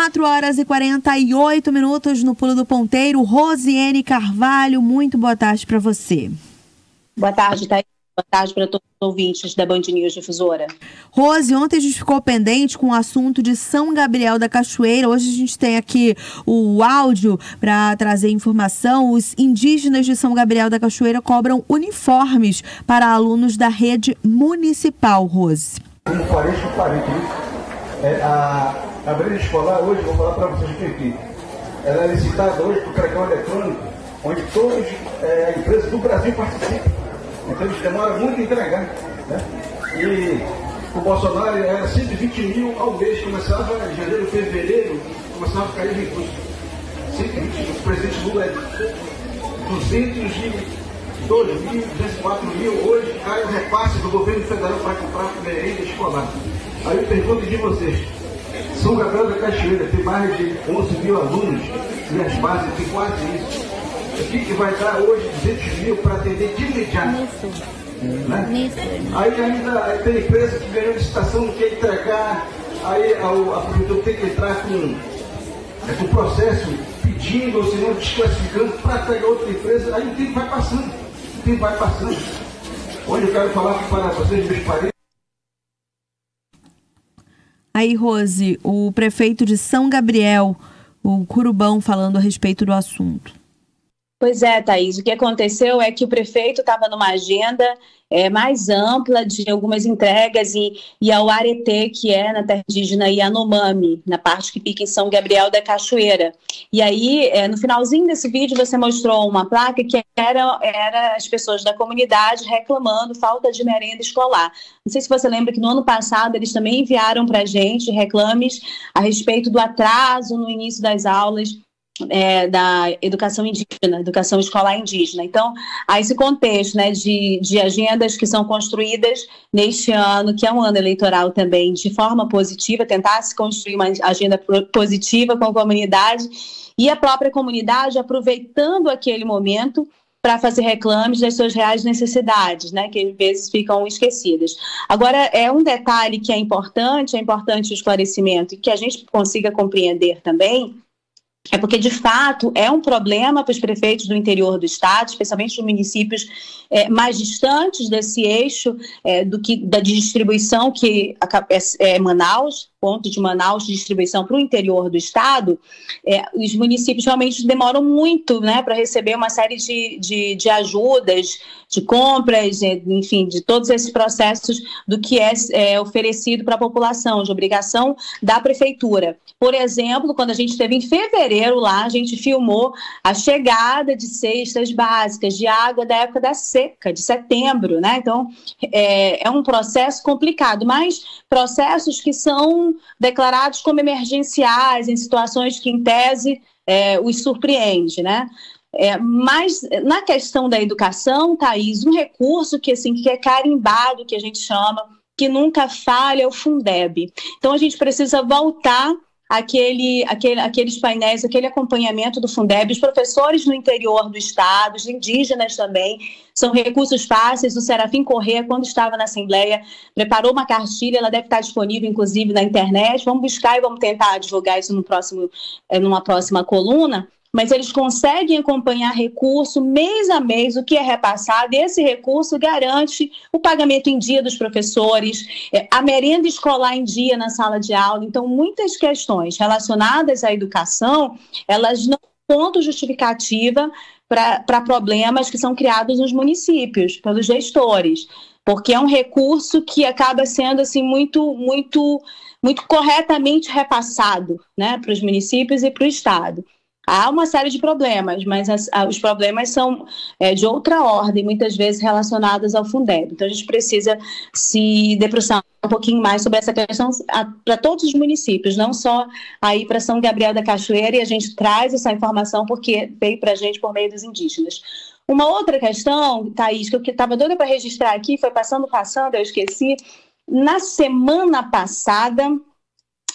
4h48 no Pulo do Ponteiro. Rosiane Carvalho, muito boa tarde para você. Boa tarde, Thaís. Boa tarde para todos os ouvintes da Band News Difusora. Rose, ontem a gente ficou pendente com o assunto de São Gabriel da Cachoeira. Hoje a gente tem aqui o áudio para trazer informação. Os indígenas de São Gabriel da Cachoeira cobram uniformes para alunos da rede municipal, Rose. A briga escolar hoje, vou falar para vocês aqui, ela é licitada hoje para o pregão eletrônico, onde todas as empresas do Brasil participam. Então eles demoram muito a entregar, né? E o Bolsonaro era 120 mil ao mês, começava em janeiro, fevereiro, começava a cair recursos. 120 mil, o presidente Lula é 202 mil, 204 mil, hoje cai o repasse do governo federal para comprar merenda escolar. Aí eu pergunto de vocês, São Gabriel da Cachoeira tem mais de 11 mil alunos e as bases tem quase isso. O que vai dar hoje 200 mil para atender de imediato? Né? Aí ainda tem empresa que ganhou licitação, não quer entregar, aí a prefeitura tem que entrar com processo pedindo, ou se não desclassificando para pegar outra empresa, aí o tempo vai passando, Onde eu quero falar para vocês, meus parentes. Aí, Rose, o prefeito de São Gabriel, o Curubão, falando a respeito do assunto. Pois é, Thaís, o que aconteceu é que o prefeito estava numa agenda mais ampla de algumas entregas e ao Areté, que é na terra indígena Yanomami, na parte que fica em São Gabriel da Cachoeira. E aí, no finalzinho desse vídeo, você mostrou uma placa que era as pessoas da comunidade reclamando falta de merenda escolar. Não sei se você lembra que no ano passado eles também enviaram para a gente reclames a respeito do atraso no início das aulas da educação indígena, educação escolar indígena. Então, há esse contexto, né, de agendas que são construídas neste ano, que é um ano eleitoral também, de forma positiva, tentar se construir uma agenda positiva com a comunidade e a própria comunidade aproveitando aquele momento para fazer reclames das suas reais necessidades, né, que às vezes ficam esquecidas. Agora, é um detalhe que é importante o esclarecimento e que a gente consiga compreender também, é porque, de fato, é um problema para os prefeitos do interior do estado, especialmente dos municípios mais distantes desse eixo da distribuição que é Manaus, ponto de Manaus de distribuição para o interior do estado. Os municípios realmente demoram muito, né, para receber uma série de ajudas, de compras, enfim, de todos esses processos do que é oferecido para a população, de obrigação da prefeitura. Por exemplo, quando a gente esteve em fevereiro lá, a gente filmou a chegada de cestas básicas de água da época da seca, de setembro, né? Então, é um processo complicado, mas processos que são declarados como emergenciais, em situações que, em tese, os surpreende, né? Mas na questão da educação, Thaís, um recurso que é carimbado, que a gente chama, que nunca falha, é o Fundeb. Então, a gente precisa voltar aqueles painéis, aquele acompanhamento do Fundeb. Os professores no interior do estado, os indígenas também, são recursos fáceis. O Serafim Corrêa, quando estava na Assembleia, preparou uma cartilha, ela deve estar disponível, inclusive, na internet. Vamos buscar e vamos tentar divulgar isso numa próxima coluna. Mas eles conseguem acompanhar recurso mês a mês, o que é repassado, e esse recurso garante o pagamento em dia dos professores, a merenda escolar em dia na sala de aula. Então, muitas questões relacionadas à educação, elas não são ponto justificativa para problemas que são criados nos municípios, pelos gestores, porque é um recurso que acaba sendo assim, muito corretamente repassado, né, para os municípios e para o estado. Há uma série de problemas, mas os problemas são de outra ordem, muitas vezes relacionados ao Fundeb. Então, a gente precisa se debruçar um pouquinho mais sobre essa questão para todos os municípios, não só aí para São Gabriel da Cachoeira, e a gente traz essa informação porque veio para a gente por meio dos indígenas. Uma outra questão, Thaís, que eu estava doida para registrar aqui, foi passando, eu esqueci. Na semana passada,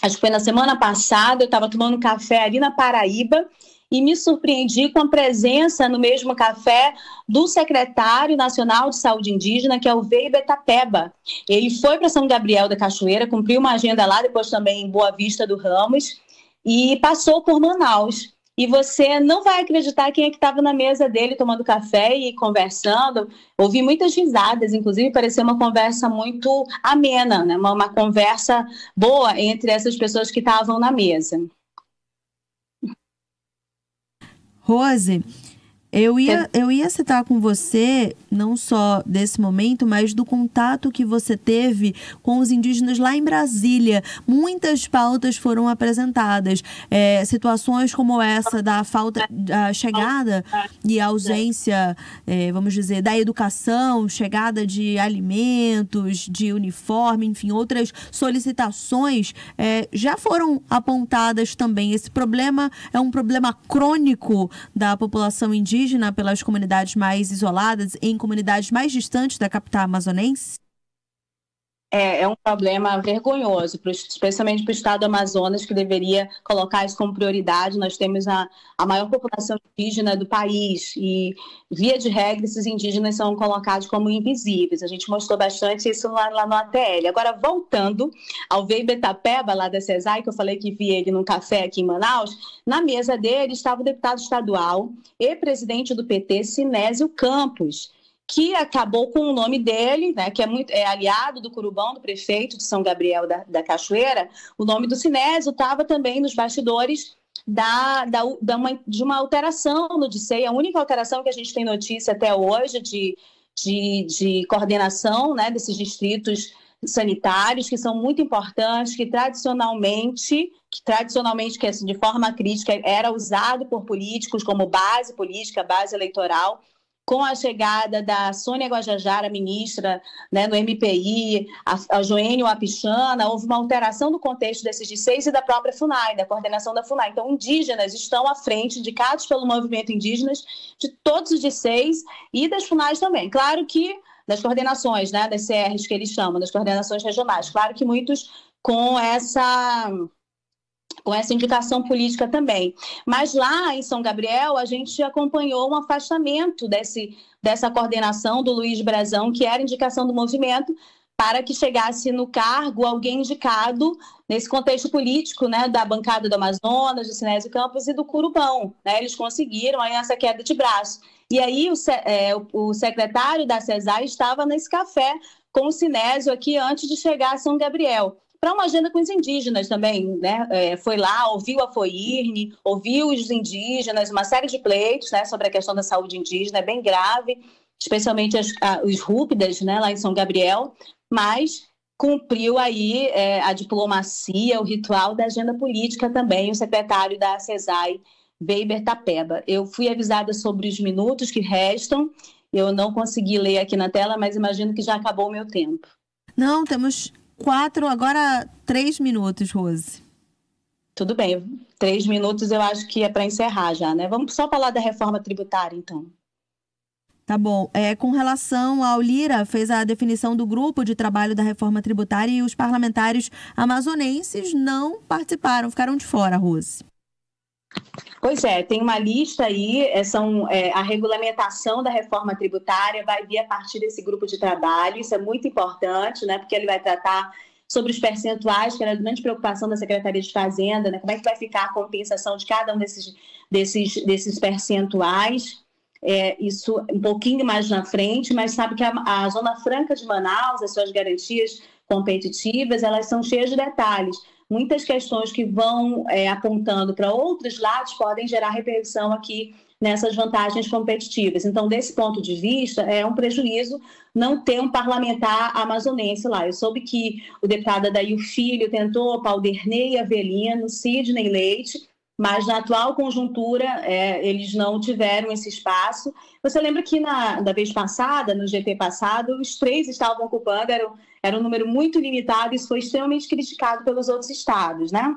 acho que foi na semana passada, eu estava tomando café ali na Paraíba e me surpreendi com a presença no mesmo café do secretário nacional de saúde indígena, que é o Veiga Itapeba. Ele foi para São Gabriel da Cachoeira, cumpriu uma agenda lá, depois também em Boa Vista do Ramos, e passou por Manaus. E você não vai acreditar quem é que estava na mesa dele tomando café e conversando. Ouvi muitas risadas, inclusive pareceu uma conversa muito amena, né? Uma conversa boa entre essas pessoas que estavam na mesa. Rose, eu ia citar com você, não só desse momento, mas do contato que você teve com os indígenas lá em Brasília. Muitas pautas foram apresentadas. Situações como essa da falta da chegada e ausência, vamos dizer, da educação, chegada de alimentos, de uniforme, enfim, outras solicitações já foram apontadas também. Esse problema é um problema crônico da população indígena pelas comunidades mais isoladas, em comunidades mais distantes da capital amazonense? É um problema vergonhoso, especialmente para o estado do Amazonas, que deveria colocar isso como prioridade. Nós temos a maior população indígena do país e, via de regra, esses indígenas são colocados como invisíveis. A gente mostrou bastante isso lá no ATL. Agora, voltando ao Weber Tapeba, lá da CESAI, que eu falei que vi ele num café aqui em Manaus, na mesa dele estava o deputado estadual e presidente do PT, Sinésio Campos, que acabou com o nome dele, né, que é aliado do Curubão, do prefeito de São Gabriel da Cachoeira. O nome do Sinésio estava também nos bastidores de uma alteração no DICEI, a única alteração que a gente tem notícia até hoje de coordenação, né, desses distritos sanitários, que são muito importantes, que tradicionalmente, que assim, de forma crítica, era usado por políticos como base política, base eleitoral. Com a chegada da Sônia Guajajara, ministra, né, no MPI, a Joênio Wapichana, houve uma alteração do contexto desses DICEIs e da própria FUNAI, da coordenação da FUNAI. Então, indígenas estão à frente, indicados pelo movimento indígenas, de todos os DICEIs e das FUNAIs também. Claro que das coordenações, né, das CRs que eles chamam, das coordenações regionais. Claro que muitos com essa indicação política também. Mas lá em São Gabriel, a gente acompanhou um afastamento dessa coordenação do Luiz Brazão, que era indicação do movimento, para que chegasse no cargo alguém indicado nesse contexto político, né, da bancada do Amazonas, do Sinésio Campos e do Curubão. Né? Eles conseguiram aí essa queda de braço. E aí o secretário da CESAI estava nesse café com o Sinésio aqui antes de chegar a São Gabriel, para uma agenda com os indígenas também, né? Foi lá, ouviu a FOIRN, ouviu os indígenas, uma série de pleitos, né, sobre a questão da saúde indígena, é bem grave, especialmente os rúpidas, né, lá em São Gabriel, mas cumpriu aí a diplomacia, o ritual da agenda política também, o secretário da CESAI, Weber Tapeba. Eu fui avisada sobre os minutos que restam, eu não consegui ler aqui na tela, mas imagino que já acabou o meu tempo. Não, temos 3 minutos, Rose. Tudo bem, 3 minutos eu acho que é para encerrar já, né? Vamos só falar da reforma tributária, então. Tá bom. Com relação ao Lira, fez a definição do grupo de trabalho da reforma tributária e os parlamentares amazonenses não participaram, ficaram de fora, Rose. Pois é, tem uma lista aí, a regulamentação da reforma tributária vai vir a partir desse grupo de trabalho, isso é muito importante, né, porque ele vai tratar sobre os percentuais, que era a grande preocupação da Secretaria de Fazenda, né, como é que vai ficar a compensação de cada um desses percentuais, isso um pouquinho mais na frente, mas sabe que a Zona Franca de Manaus, as suas garantias competitivas, elas são cheias de detalhes. Muitas questões que vão apontando para outros lados podem gerar repercussão aqui nessas vantagens competitivas. Então, desse ponto de vista, é um prejuízo não ter um parlamentar amazonense lá. Eu soube que o deputado Adair Filho tentou, Pauderney Avelino, Sidney Leite, mas na atual conjuntura eles não tiveram esse espaço. Você lembra que da vez passada, no GT passado, os 3 estavam ocupando, era um número muito limitado, e isso foi extremamente criticado pelos outros estados, né?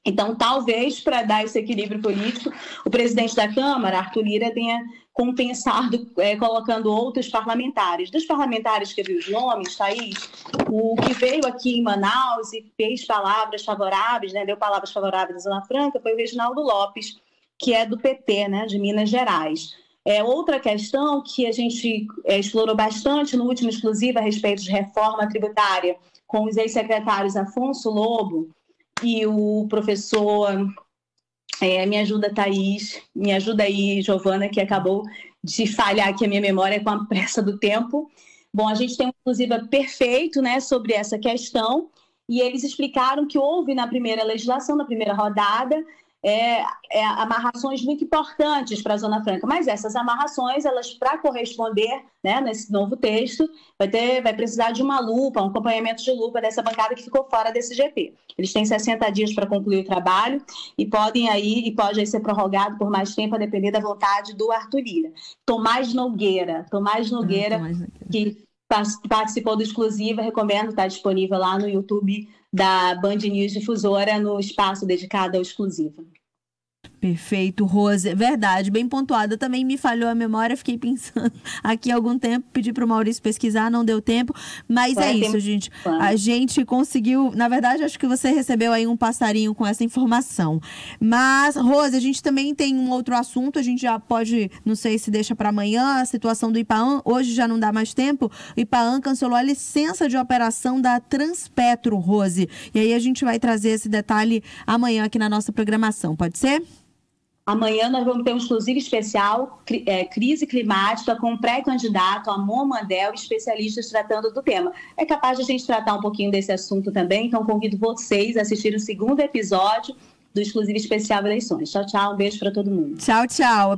Então, talvez, para dar esse equilíbrio político, o presidente da Câmara, Arthur Lira, tenha compensado colocando outros parlamentares. Dos parlamentares que eu vi os nomes, Thaís, o que veio aqui em Manaus e fez palavras favoráveis, né, deu palavras favoráveis à Zona Franca, foi o Reginaldo Lopes, que é do PT, né, de Minas Gerais. Outra questão que a gente explorou bastante no último exclusivo a respeito de reforma tributária com os ex-secretários Afonso Lobo e o professor, me ajuda, Thaís, me ajuda aí, Giovana, que acabou de falhar aqui a minha memória com a pressa do tempo. Bom, a gente tem um exclusiva perfeito, né, sobre essa questão, e eles explicaram que houve na primeira legislação, na primeira rodada, amarrações muito importantes para a Zona Franca, mas essas amarrações, elas, para corresponder, né, nesse novo texto, vai precisar de uma lupa, um acompanhamento de lupa dessa bancada que ficou fora desse GP. Eles têm 60 dias para concluir o trabalho e pode aí ser prorrogado por mais tempo, a depender da vontade do Arthur Lira. Tomás Nogueira, que participou do Exclusiva, recomendo, está disponível lá no YouTube da Band News Difusora, no espaço dedicado ao Exclusiva. Perfeito, Rose. Verdade, bem pontuada. Também me falhou a memória, fiquei pensando aqui há algum tempo, pedi para o Maurício pesquisar, não deu tempo, mas é isso, gente. A gente conseguiu, na verdade, acho que você recebeu aí um passarinho com essa informação. Mas, Rose, a gente também tem um outro assunto, a gente já pode, não sei se deixa para amanhã, a situação do IPAAN, hoje já não dá mais tempo, o IPAAN cancelou a licença de operação da Transpetro, Rose. E aí a gente vai trazer esse detalhe amanhã aqui na nossa programação, pode ser? Amanhã nós vamos ter um exclusivo especial, crise climática, com um pré-candidato, Amon Mandel, especialistas tratando do tema. É capaz de a gente tratar um pouquinho desse assunto também, então convido vocês a assistir o segundo episódio do exclusivo especial Eleições. Tchau, tchau, um beijo para todo mundo. Tchau, tchau.